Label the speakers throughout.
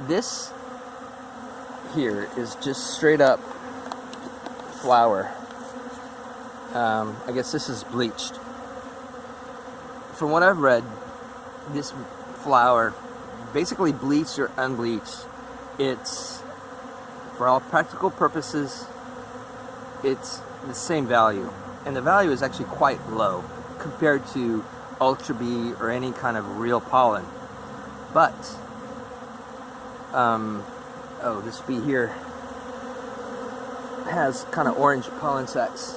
Speaker 1: this here is just straight up flower. I guess this is bleached. From what I've read, this flower, basically bleached or unbleached, it's, for all practical purposes, it's the same value. And the value is actually quite low compared to Ultra Bee or any kind of real pollen. But, oh, this bee here has kind of orange pollen sacs.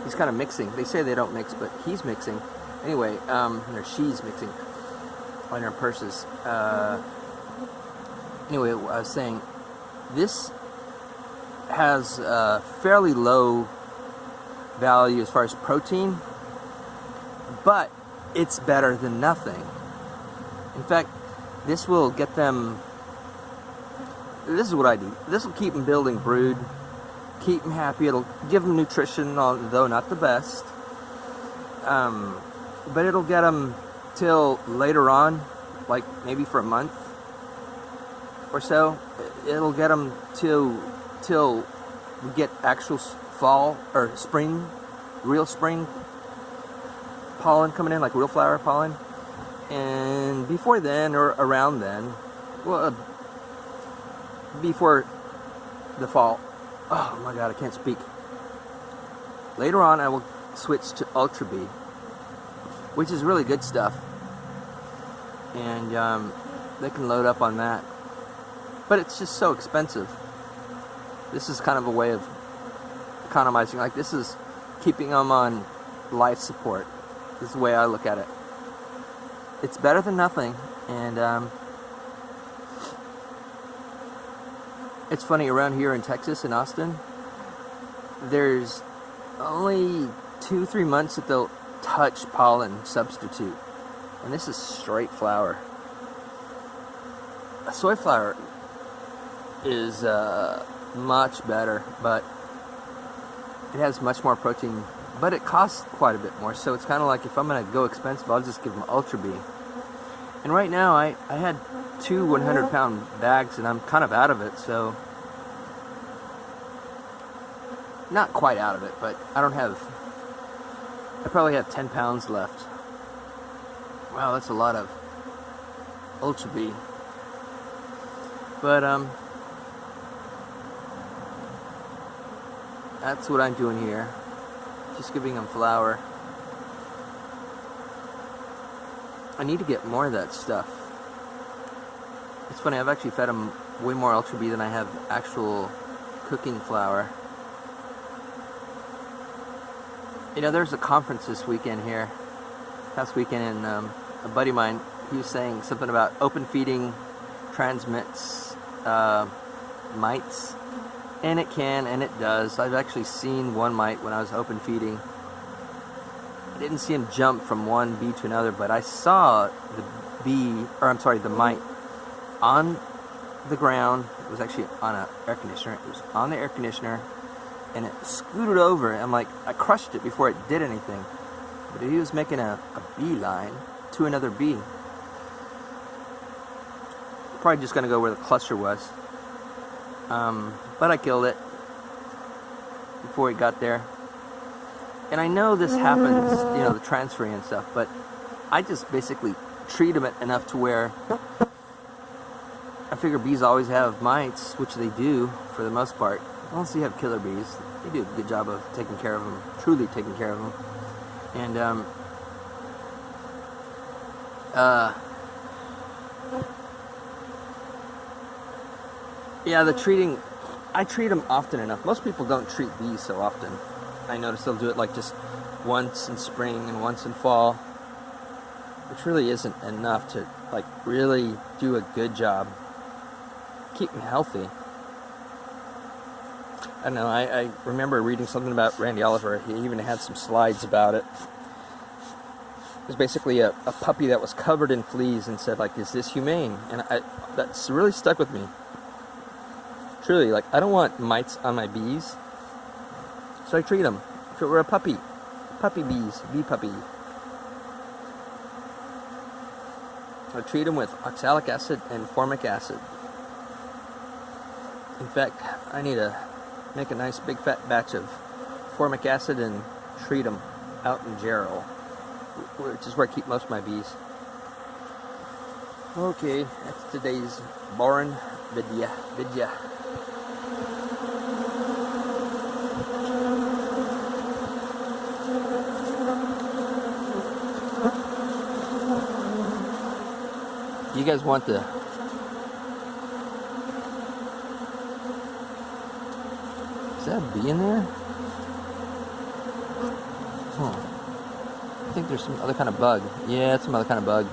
Speaker 1: He's kind of mixing. They say they don't mix, but he's mixing. Anyway, or she's mixing on her purses. Anyway, I was saying, this has a fairly low value as far as protein, but it's better than nothing. In fact, this will get them, this is what I do. This will keep them building brood, keep them happy. It'll give them nutrition, although not the best. But it'll get them till later on, like maybe for a month or so. It'll get them till we get actual fall or spring, real spring pollen coming in, like real flower pollen. And before then, or around then, well, before the fall, oh my god, I can't speak. Later on, I will switch to Ultra Bee, which is really good stuff. And they can load up on that. But it's just so expensive. This is kind of a way of economizing. Like, this is keeping them on life support. This is the way I look at it. It's better than nothing. And it's funny, around here in Texas, in Austin, there's only 2-3 months that they'll touch pollen substitute. And this is straight flower. A soy flower is much better, but it has much more protein, but it costs quite a bit more. So it's kind of like, if I'm going to go expensive, I'll just give them Ultra Bee. And right now, I had 2 100-pound bags, and I'm kind of out of it, so not quite out of it, but I probably have 10 pounds left. Wow, that's a lot of Ultra Bee. But that's what I'm doing here. Just giving them flower. I need to get more of that stuff. It's funny, I've actually fed them way more Ultra Bee than I have actual cooking flour. You know, there's a conference this weekend here. Past weekend, and a buddy of mine, he was saying something about open feeding transmits mites. And it can, and it does. I've actually seen one mite when I was open feeding. I didn't see him jump from one bee to another, but I saw the mite on the ground. It was actually on an air conditioner. It was on the air conditioner, and it scooted over. I'm like, I crushed it before it did anything. But he was making a beeline to another bee. Probably just going to go where the cluster was. But I killed it before it got there. And I know this happens, you know, the transferring and stuff, but I just basically treat them enough to where I figure bees always have mites, which they do for the most part. Unless you have killer bees, they do a good job of taking care of them, truly taking care of them. And yeah, the treating, I treat them often enough. Most people don't treat bees so often. I notice they'll do it like just once in spring and once in fall, which really isn't enough to like really do a good job. Keep them healthy. I don't know, I remember reading something about Randy Oliver. He even had some slides about it. It was basically a puppy that was covered in fleas and said, like, is this humane? And that's really stuck with me. Truly, like, I don't want mites on my bees, so I treat them. If it were a puppy bees, bee puppy, I treat them with oxalic acid and formic acid. In fact, I need to make a nice big fat batch of formic acid and treat them out in Jarrow, which is where I keep most of my bees. Okay, that's today's boring video. You guys want the... Is that a bee in there? I think there's some other kind of bug. Yeah, it's some other kind of bug.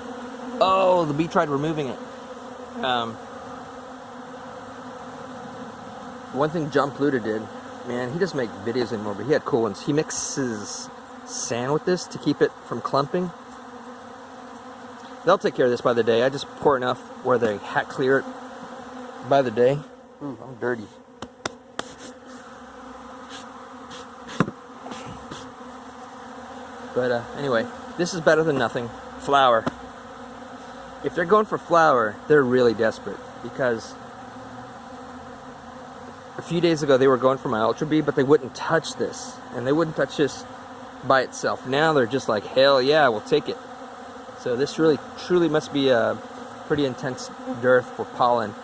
Speaker 1: Oh, the bee tried removing it. One thing John Pluta did, man, he doesn't make videos anymore, but he had cool ones. He mixes sand with this to keep it from clumping. They'll take care of this by the day. I just pour enough where they hat clear it by the day. Ooh, I'm dirty. But anyway, this is better than nothing. Flower. If they're going for flower, they're really desperate, because a few days ago they were going for my Ultra Bee, but they wouldn't touch this, and they wouldn't touch this by itself. Now they're just like, hell yeah, we'll take it. So this really, truly must be a pretty intense dearth for pollen.